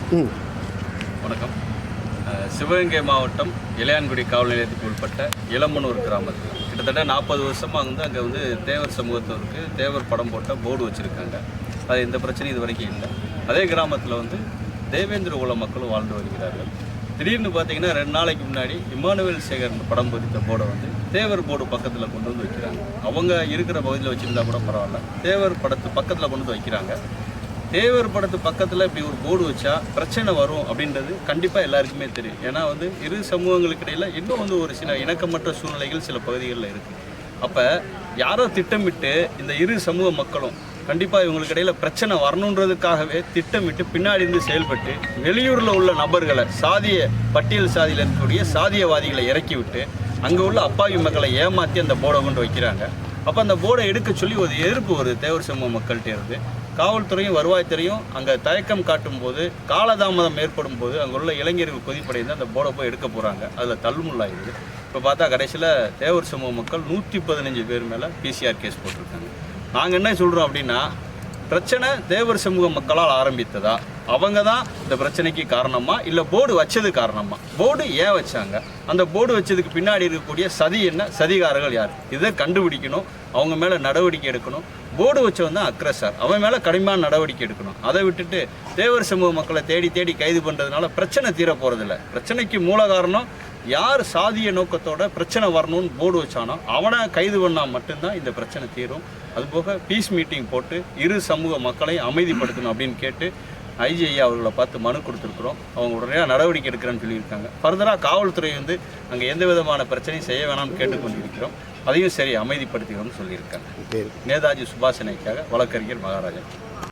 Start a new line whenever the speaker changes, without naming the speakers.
வணக்கம். சிவகங்கை மாவட்டம் இளையான்குடி காவல் நிலையத்துக்கு உட்பட்ட இளம்பனூர் கிராமத்தில் கிட்டத்தட்ட 40 வருஷமாக அங்கே தேவர் சமூகத்திற்கு தேவர் படம் போட்ட போர்டு வச்சுருக்காங்க. அது எந்த பிரச்சனையும் இது வரைக்கும் இல்லை. அதே கிராமத்தில் தேவேந்திர குல மக்களும் வாழ்ந்து வருகிறார்கள். திடீர்னு பார்த்தீங்கன்னா 2 நாளைக்கு முன்னாடி இமானுவேல் சேகர் படம் பொறித்த போர்டை தேவர் போர்டு பக்கத்தில் கொண்டு வந்து வைக்கிறாங்க. அவங்க இருக்கிற பகுதியில் வச்சுருந்தா கூட பரவாயில்ல, தேவர் படத்து பக்கத்தில் கொண்டு வந்து வைக்கிறாங்க. தேவர் படத்து பக்கத்தில் இப்படி ஒரு போர்டு வச்சா பிரச்சனை வரும் அப்படின்றது கண்டிப்பாக எல்லாருக்குமே தெரியும். ஏன்னா இரு சமூகங்களுக்கு இடையில் இன்னும் ஒரு சில இணக்கமற்ற சூழ்நிலைகள் சில பகுதிகளில் இருக்குது. அப்போ யாரோ திட்டமிட்டு இந்த இரு சமூக மக்களும் கண்டிப்பாக இவங்களுக்கு இடையில் பிரச்சனை வரணுன்றதுக்காகவே திட்டமிட்டு பின்னாடி இருந்து செயல்பட்டு வெளியூரில் உள்ள நபர்களை பட்டியல் சாதியில் இருக்கக்கூடிய சாதியவாதிகளை இறக்கி விட்டு அங்கே உள்ள அப்பாவி மக்களை ஏமாற்றி அந்த போர்டை கொண்டு வைக்கிறாங்க. அப்போ அந்த போர்டை எடுக்க சொல்லி ஒரு எதிர்ப்பு தேவர் சமூக மக்கள்கிட்ட இருந்து காவல்துறையும் வருவாய்த்துறையும் அங்கே தயக்கம் காட்டும் போது, காலதாமதம் ஏற்படும் போது அங்கே உள்ள இளைஞர்கள் கொதிப்படைந்து அந்த போர்டை போய் எடுக்க போகிறாங்க. அதில் தள்ளுமுள்ளாயிடுது. இப்போ பார்த்தா கடைசியில் தேவர் சமூக மக்கள் 115 பேர் மேலே பிசிஆர் கேஸ் போட்டிருக்காங்க. நாங்கள் என்ன சொல்கிறோம் அப்படின்னா, பிரச்சனை தேவர் சமூக மக்களால் ஆரம்பித்ததா, அவங்க தான் இந்த பிரச்சனைக்கு காரணமா, இல்லை போர்டு வச்சது காரணமா? போர்டு ஏன் வச்சாங்க? அந்த போர்டு வச்சதுக்கு பின்னாடி இருக்கக்கூடிய சதி என்ன, சதிகாரர்கள் யார்? இதை கண்டுபிடிக்கணும். அவங்க மேலே நடவடிக்கை எடுக்கணும். போர்டு வச்சவன் தான் அக்ரஸர், அவன் மேலே கடுமையான நடவடிக்கை எடுக்கணும். அதை விட்டுட்டு தேவர் சமூக மக்களை தேடி கைது பண்ணுறதுனால பிரச்சனை தீர போகிறதில்ல. பிரச்சனைக்கு மூல காரணம் யார் சாதிய நோக்கத்தோட பிரச்சனை வரணும்னு போர்டு வச்சானோ அவனை கைது பண்ணால் மட்டும்தான் இந்த பிரச்சனை தீரும். அதுபோக பீஸ் மீட்டிங் போட்டு இரு சமூக மக்களையும் அமைதிப்படுத்தணும் அப்படின்னு கேட்டு ஐஜி ஐயா அவர்களை பார்த்து மனு கொடுத்துருக்குறோம். அவங்க உடனடியாக நடவடிக்கை எடுக்கிறேன்னு சொல்லியிருக்காங்க. ஃபர்தராக காவல்துறை அங்கே எந்த விதமான பிரச்சனையும் செய்ய வேணாம்னு கேட்டுக்கொண்டிருக்கிறோம். அதையும் சரி அமைதிப்படுத்திக்கணும்னு சொல்லியிருக்காங்க. நேதாஜி சுபாஷ் நாய்க்காக வழக்கறிஞர் மகாராஜன்.